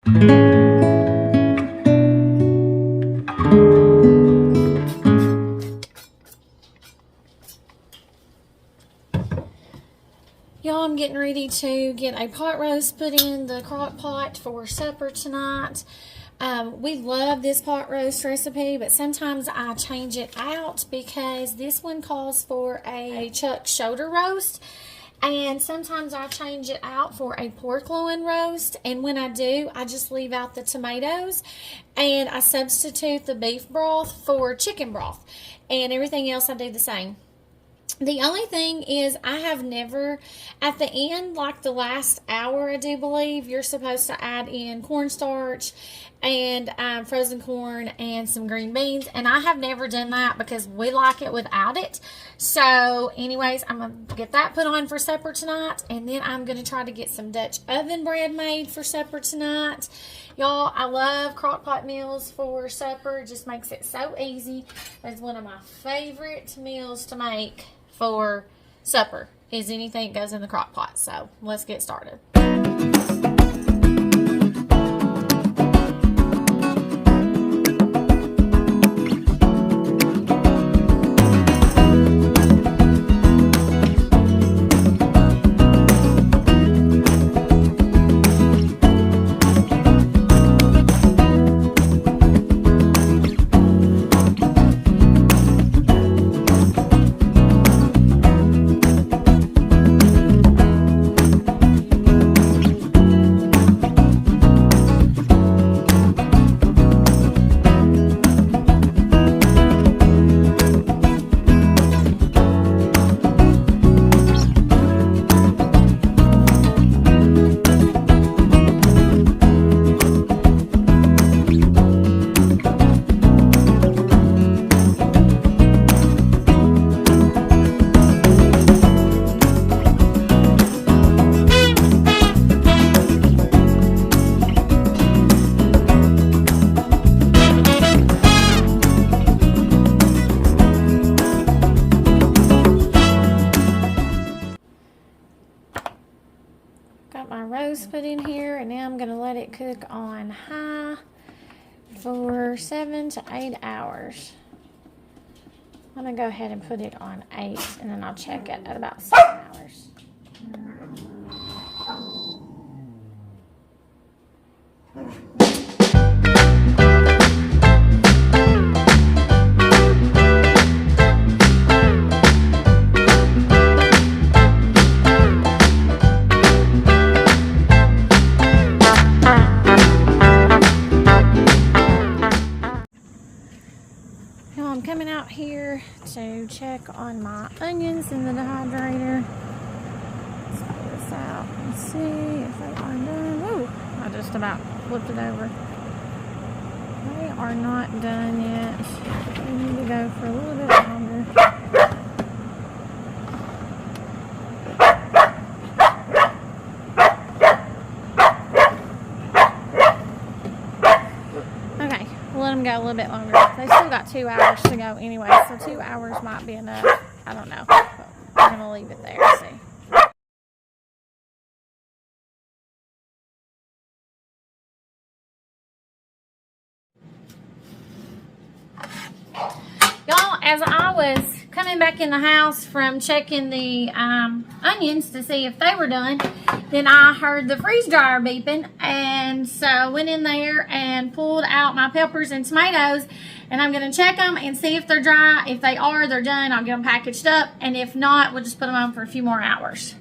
Y'all, I'm getting ready to get a pot roast put in the crock pot for supper tonight. We love this pot roast recipe, but sometimes I change it out because this one calls for a chuck shoulder roast. And sometimes I change it out for a pork loin roast. And when I do, I just leave out the tomatoes and I substitute the beef broth for chicken broth. And everything else I do the same. The only thing is I have never, at the end, like the last hour, I do believe, you're supposed to add in cornstarch and frozen corn and some green beans. And I have never done that because we like it without it. So anyways, I'm going to get that put on for supper tonight. And then I'm going to try to get some Dutch oven bread made for supper tonight. Y'all, I love crock pot meals for supper. It just makes it so easy. It's one of my favorite meals to make for supper is anything that goes in the crock pot. So let's get started. Got my roast put in here, and now I'm going to let it cook on high for 7 to 8 hours. I'm going to go ahead and put it on 8, and then I'll check it at about 7 hours. I'm coming out here to check on my onions in the dehydrator. Let's pull this out and see if they are done. Woo! I just about flipped it over. They are not done yet. They need to go for a little bit longer. Let them go a little bit longer. They still got 2 hours to go anyway, so 2 hours might be enough. I don't know. But I'm going to leave it there. See. Y'all, as I was coming back in the house from checking the onions to see if they were done, then I heard the freeze dryer beeping, and so I went in there and pulled out my peppers and tomatoes, and I'm going to check them and see if they're dry. If they are, they're done. I'll get them packaged up, and if not, we'll just put them on for a few more hours.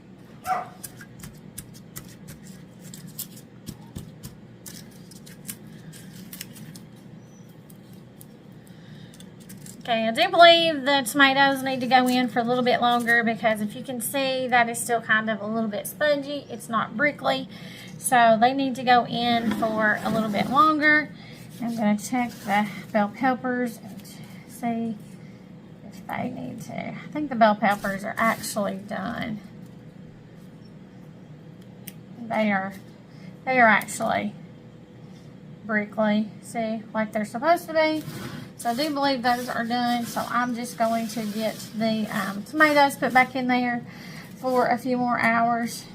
Okay, I do believe the tomatoes need to go in for a little bit longer because if you can see, that is still kind of a little bit spongy. It's not brickly, so they need to go in for a little bit longer. I'm going to check the bell peppers and see if they need to. I think the bell peppers are actually done. They are actually brickly, see, like they're supposed to be. So I do believe those are done. So I'm just going to get the tomatoes put back in there for a few more hours.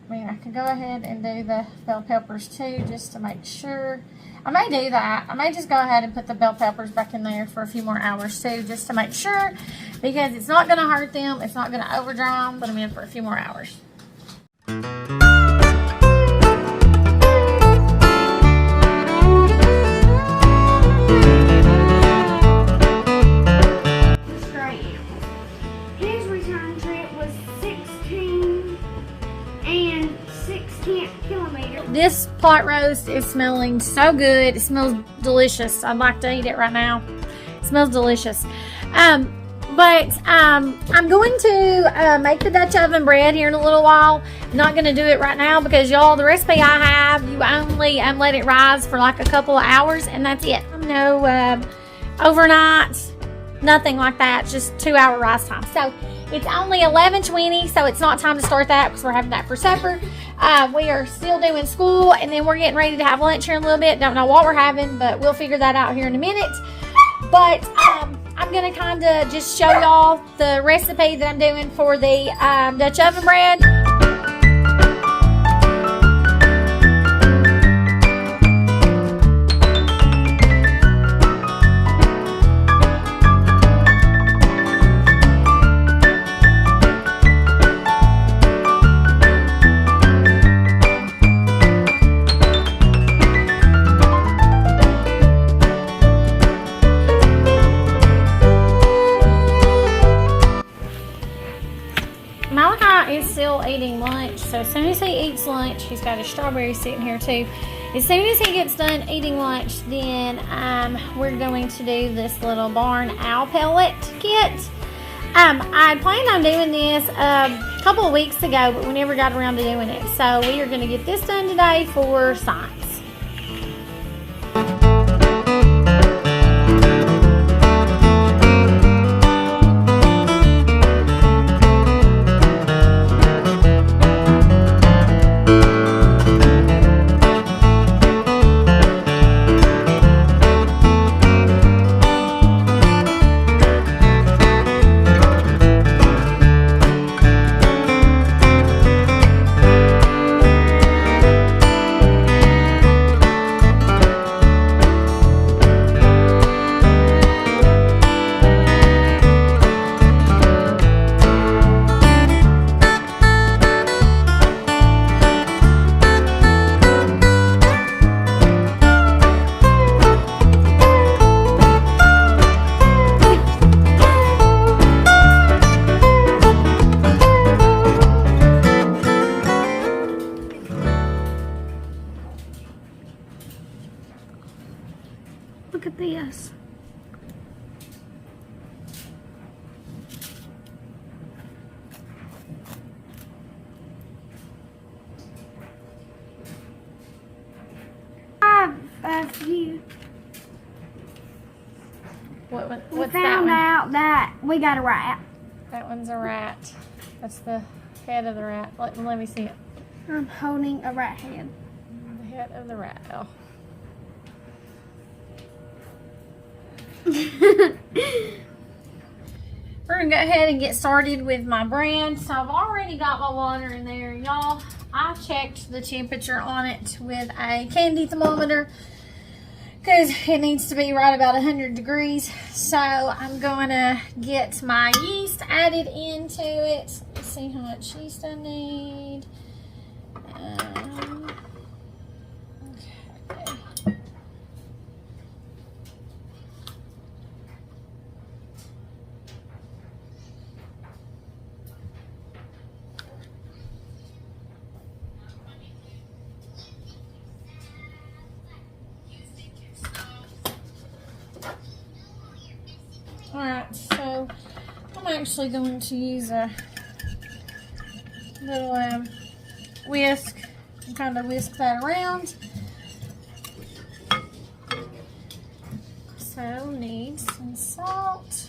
I mean, I could go ahead and do the bell peppers too, just to make sure. I may do that. I may just go ahead and put the bell peppers back in there for a few more hours too, just to make sure, because it's not going to hurt them. It's not going to overdry them. Put them in for a few more hours. This pot roast is smelling so good. It smells delicious. I'd like to eat it right now. It smells delicious. I'm going to make the Dutch oven bread here in a little while. I'm not going to do it right now because, y'all, the recipe I have, you only let it rise for like a couple of hours, and that's it. No overnight, nothing like that. Just 2-hour rise time. So it's only 11:20, so it's not time to start that because we're having that for supper. We are still doing school, and then we're getting ready to have lunch here in a little bit. Don't know what we're having, but we'll figure that out here in a minute. But I'm going to kind of just show y'all the recipe that I'm doing for the Dutch oven bread. Is still eating lunch, so as soon as he eats lunch, he's got his strawberries sitting here too. As soon as he gets done eating lunch, then we're going to do this little barn owl pellet kit. I planned on doing this a couple of weeks ago, but we never got around to doing it, so we are going to get this done today for science. Look at this. A few. What's we found out that we got a rat. That one's a rat. That's the head of the rat. Let me see it. I'm holding a rat head. The head of the rat. Oh. We're gonna go ahead and get started with my bread. So I've already got my water in there, y'all. I checked the temperature on it with a candy thermometer because it needs to be right about 100 degrees. So I'm going to get my yeast added into it. Let's see how much yeast I need. Okay. Alright, so I'm actually going to use a little whisk and kind of whisk that around. So need some salt.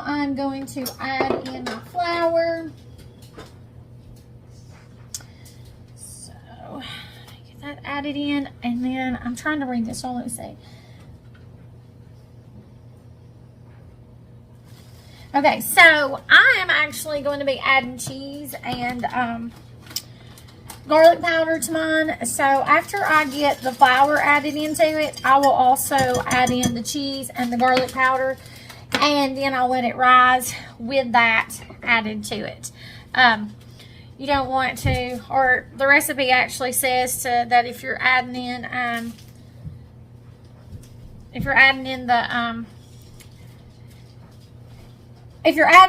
I'm going to add in my flour. So, get that added in, and then I'm trying to read this. So let me see. Okay, so I am actually going to be adding cheese and garlic powder to mine. So after I get the flour added into it, I will also add in the cheese and the garlic powder, and then I'll let it rise with that added to it. You don't want to, or the recipe actually says that if you're adding in if you're adding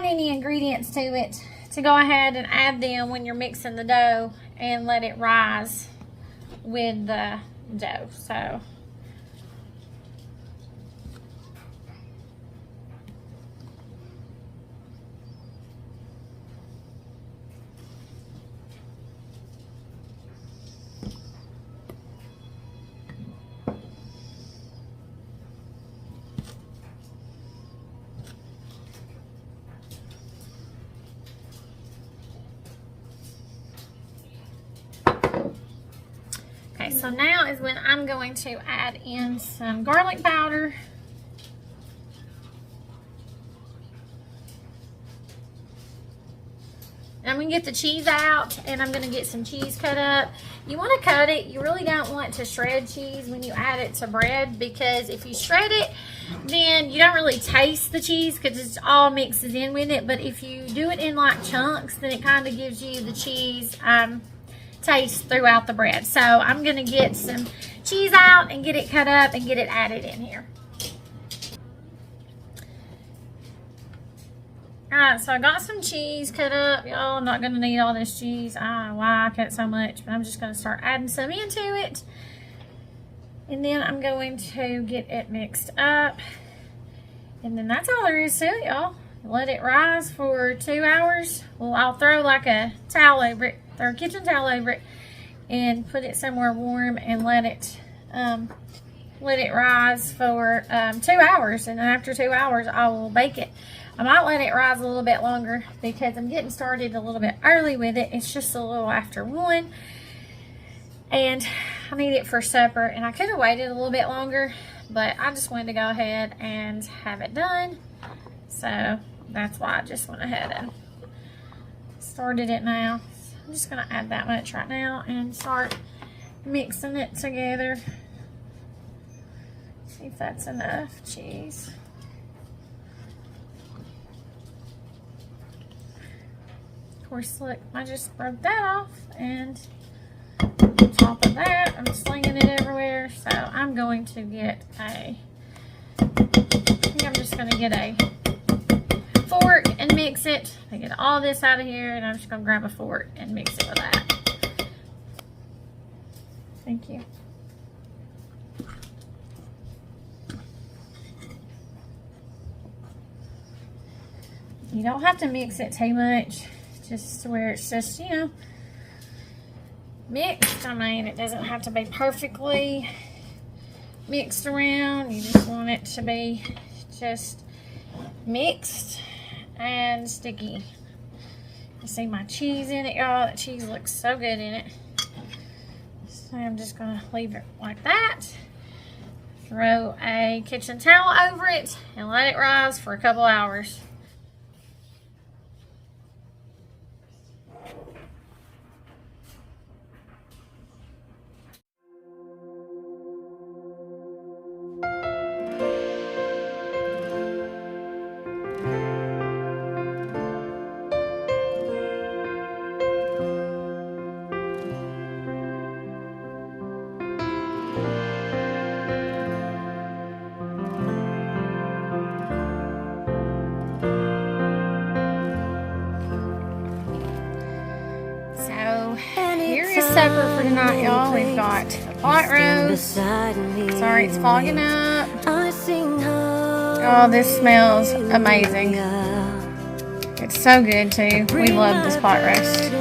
any ingredients to it, to go ahead and add them when you're mixing the dough and let it rise with the dough. So so now is when I'm going to add in some garlic powder. I'm going to get the cheese out, and I'm going to get some cheese cut up. You want to cut it. You really don't want to shred cheese when you add it to bread, because if you shred it, then you don't really taste the cheese because it all mixes in with it. But if you do it in like chunks, then it kind of gives you the cheese taste throughout the bread. So I'm going to get some cheese out and get it cut up and get it added in here. Alright, so I got some cheese cut up. Y'all, I'm not going to need all this cheese. I don't know why I cut so much, but I'm just going to start adding some into it. And then I'm going to get it mixed up. And then that's all there is to it, y'all. Let it rise for 2 hours. Well, I'll throw like a towel over it, throw a kitchen towel over it, and put it somewhere warm and let it rise for 2 hours. And then after 2 hours, I will bake it. I might let it rise a little bit longer because I'm getting started a little bit early with it. It's just a little after 1. And I need it for supper. And I could have waited a little bit longer, but I just wanted to go ahead and have it done. So that's why I just went ahead and started it now. So I'm just going to add that much right now and start mixing it together. See if that's enough cheese. Of course, look, I just broke that off, and on top of that, I'm slinging it everywhere. So I'm going to get I think I'm just going to get a fork and mix it. I get all this out of here, and I'm just going to grab a fork and mix it with that. Thank you. You don't have to mix it too much, just to where it's just, you know, mixed. I mean, it doesn't have to be perfectly mixed around. You just want it to be just mixed and sticky. You see my cheese in it, y'all. That cheese looks so good in it. So I'm just gonna leave it like that. Throw a kitchen towel over it and let it rise for a couple hours. Supper for tonight, y'all. We've got a pot roast. Sorry, it's fogging up. Oh, this smells amazing. It's so good too. We love this pot roast.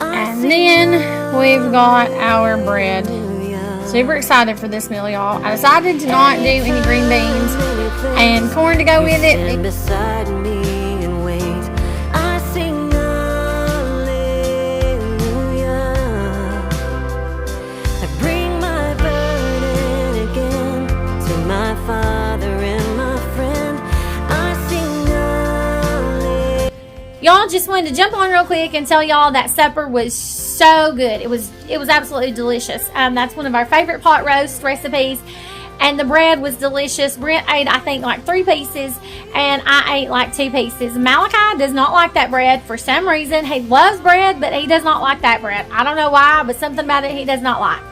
And then we've got our bread. Super excited for this meal, y'all. I decided to not do any green beans and corn to go with it. Beside me and wait, I sing hallelujah. I bring my burden again to my Father and my friend. I sing hallelujah. Y'all, just wanted to jump on real quick and tell y'all that supper was so good. It was absolutely delicious. That's one of our favorite pot roast recipes. And the bread was delicious. Brent ate, I think, like 3 pieces, and I ate like 2 pieces. Malachi does not like that bread for some reason. He loves bread, but he does not like that bread. I don't know why, but something about it he does not like.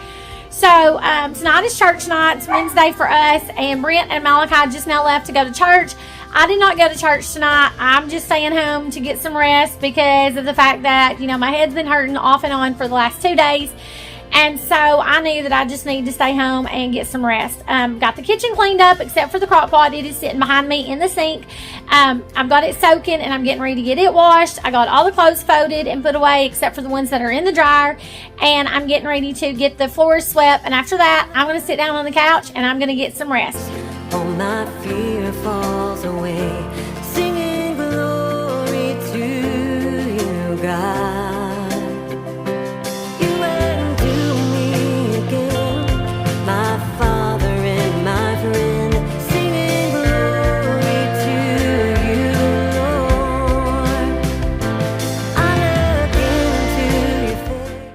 So tonight is church night. It's Wednesday for us, and Brent and Malachi just now left to go to church. I did not go to church tonight. I'm just staying home to get some rest because of the fact that, my head's been hurting off and on for the last 2 days. And so I knew that I just need to stay home and get some rest. Got the kitchen cleaned up except for the crock pot. It is sitting behind me in the sink. I've got it soaking and I'm getting ready to get it washed. I got all the clothes folded and put away except for the ones that are in the dryer. And I'm getting ready to get the floors swept. And after that, I'm going to sit down on the couch and I'm going to get some rest. All my fear falls away.